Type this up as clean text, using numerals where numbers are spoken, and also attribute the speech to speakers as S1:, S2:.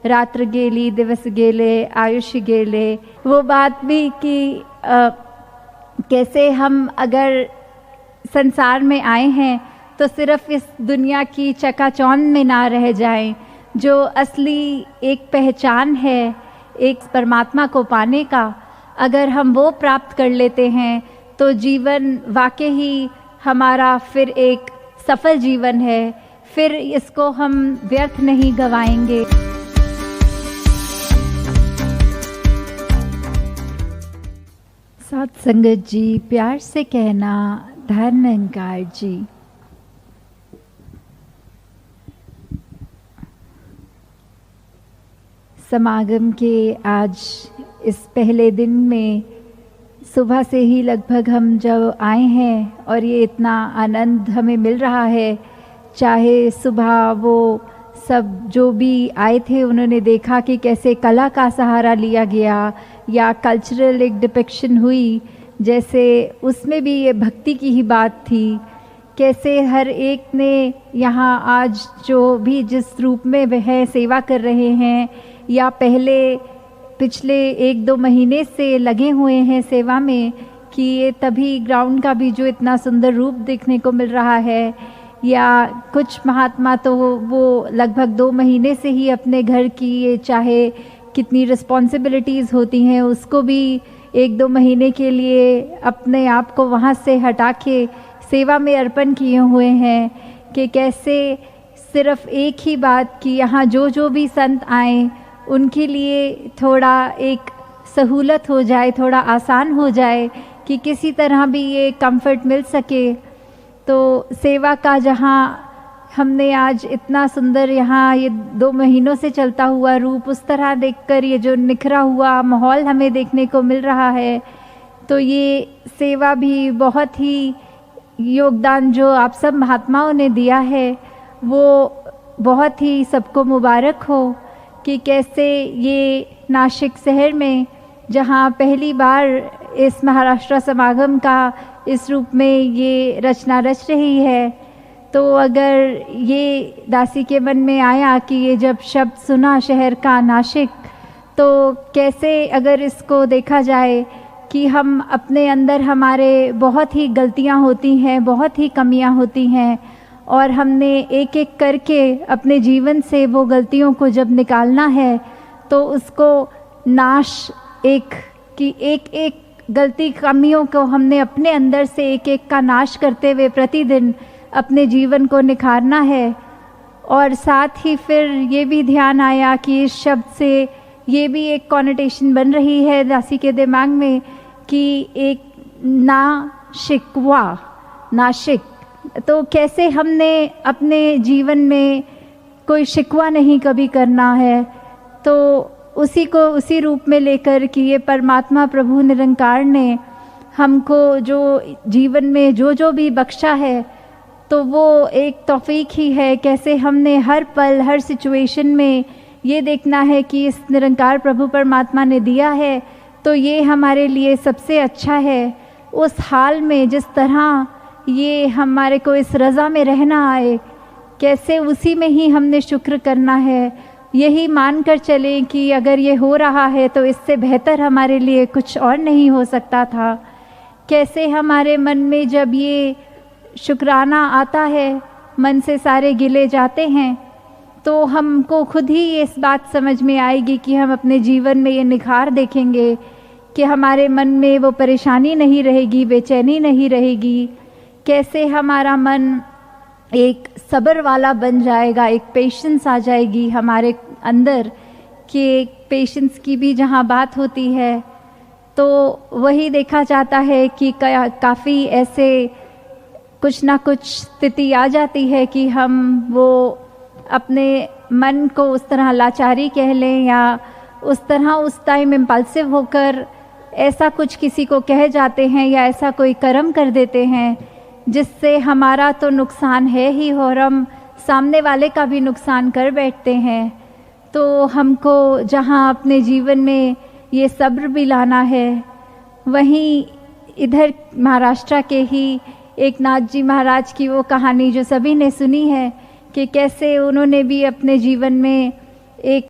S1: रात्र गेली दिवस गेले आयुष्य गेले, वो बात भी कि कैसे हम अगर संसार में आए हैं तो सिर्फ इस दुनिया की चकाचौंध में ना रह जाएं। जो असली एक पहचान है एक परमात्मा को पाने का, अगर हम वो प्राप्त कर लेते हैं तो जीवन वाकई ही हमारा फिर एक सफल जीवन है, फिर इसको हम व्यर्थ नहीं गवाएंगे। साथ संगत जी, प्यार से कहना धन निरंकार जी। समागम के आज इस पहले दिन में सुबह से ही लगभग हम जब आए हैं और ये इतना आनंद हमें मिल रहा है, चाहे सुबह वो सब जो भी आए थे उन्होंने देखा कि कैसे कला का सहारा लिया गया या कल्चरल एक डिपिक्शन हुई, जैसे उसमें भी ये भक्ति की ही बात थी। कैसे हर एक ने यहाँ आज जो भी जिस रूप में वह सेवा कर रहे हैं या पहले पिछले 1-2 महीने से लगे हुए हैं सेवा में, कि ये तभी ग्राउंड का भी जो इतना सुंदर रूप देखने को मिल रहा है, या कुछ महात्मा तो वो लगभग 2 महीने से ही अपने घर की ये चाहे कितनी रिस्पॉन्सिबिलिटीज़ होती हैं उसको भी 1-2 महीने के लिए अपने आप को वहाँ से हटा के सेवा में अर्पण किए हुए हैं। कि कैसे सिर्फ एक ही बात कि यहाँ जो भी संत आए उनके लिए थोड़ा एक सहूलत हो जाए, थोड़ा आसान हो जाए, कि किसी तरह भी ये कंफर्ट मिल सके। तो सेवा का जहाँ हमने आज इतना सुंदर यहाँ ये 2 महीनों से चलता हुआ रूप उस तरह देखकर ये जो निखरा हुआ माहौल हमें देखने को मिल रहा है, तो ये सेवा भी बहुत ही योगदान जो आप सब महात्माओं ने दिया है वो बहुत ही सबको मुबारक हो। कि कैसे ये नासिक शहर में जहाँ पहली बार इस महाराष्ट्र समागम का इस रूप में ये रचना रच रही है, तो अगर ये दासी के मन में आया कि ये जब शब्द सुना शहर का नासिक, तो कैसे अगर इसको देखा जाए कि हम अपने अंदर हमारे बहुत ही गलतियाँ होती हैं, बहुत ही कमियाँ होती हैं, और हमने एक एक करके अपने जीवन से वो गलतियों को जब निकालना है तो उसको नाश एक एक गलती कमियों को हमने अपने अंदर से एक एक का नाश करते हुए प्रतिदिन अपने जीवन को निखारना है। और साथ ही फिर ये भी ध्यान आया कि इस शब्द से ये भी एक कॉनोटेशन बन रही है दासी के दिमाग में कि एक नाशिक, तो कैसे हमने अपने जीवन में कोई शिकवा नहीं कभी करना है, तो उसी को उसी रूप में लेकर कि ये परमात्मा प्रभु निरंकार ने हमको जो जीवन में जो भी बख्शा है तो वो एक तौफीक ही है। कैसे हमने हर पल हर सिचुएशन में ये देखना है कि इस निरंकार प्रभु परमात्मा ने दिया है तो ये हमारे लिए सबसे अच्छा है। उस हाल में जिस तरह ये हमारे को इस रज़ा में रहना आए, कैसे उसी में ही हमने शुक्र करना है। यही मानकर चलें कि अगर ये हो रहा है तो इससे बेहतर हमारे लिए कुछ और नहीं हो सकता था। कैसे हमारे मन में जब ये शुक्राना आता है, मन से सारे गिले जाते हैं, तो हमको खुद ही इस बात समझ में आएगी कि हम अपने जीवन में ये निखार देखेंगे कि हमारे मन में वो परेशानी नहीं रहेगी, बेचैनी नहीं रहेगी। कैसे हमारा मन एक सब्र वाला बन जाएगा, एक पेशेंस आ जाएगी हमारे अंदर, कि एक पेशेंस की भी जहाँ बात होती है तो वही देखा जाता है कि काफ़ी ऐसे कुछ ना कुछ स्थिति आ जाती है कि हम वो अपने मन को उस तरह लाचारी कह लें या उस तरह उस टाइम इम्पल्सिव होकर ऐसा कुछ किसी को कह जाते हैं या ऐसा कोई कर्म कर देते हैं जिससे हमारा तो नुकसान है ही और हम सामने वाले का भी नुकसान कर बैठते हैं। तो हमको जहाँ अपने जीवन में ये सब्र भी लाना है, वहीं इधर महाराष्ट्र के ही एक नाथ जी महाराज की वो कहानी जो सभी ने सुनी है कि कैसे उन्होंने भी अपने जीवन में एक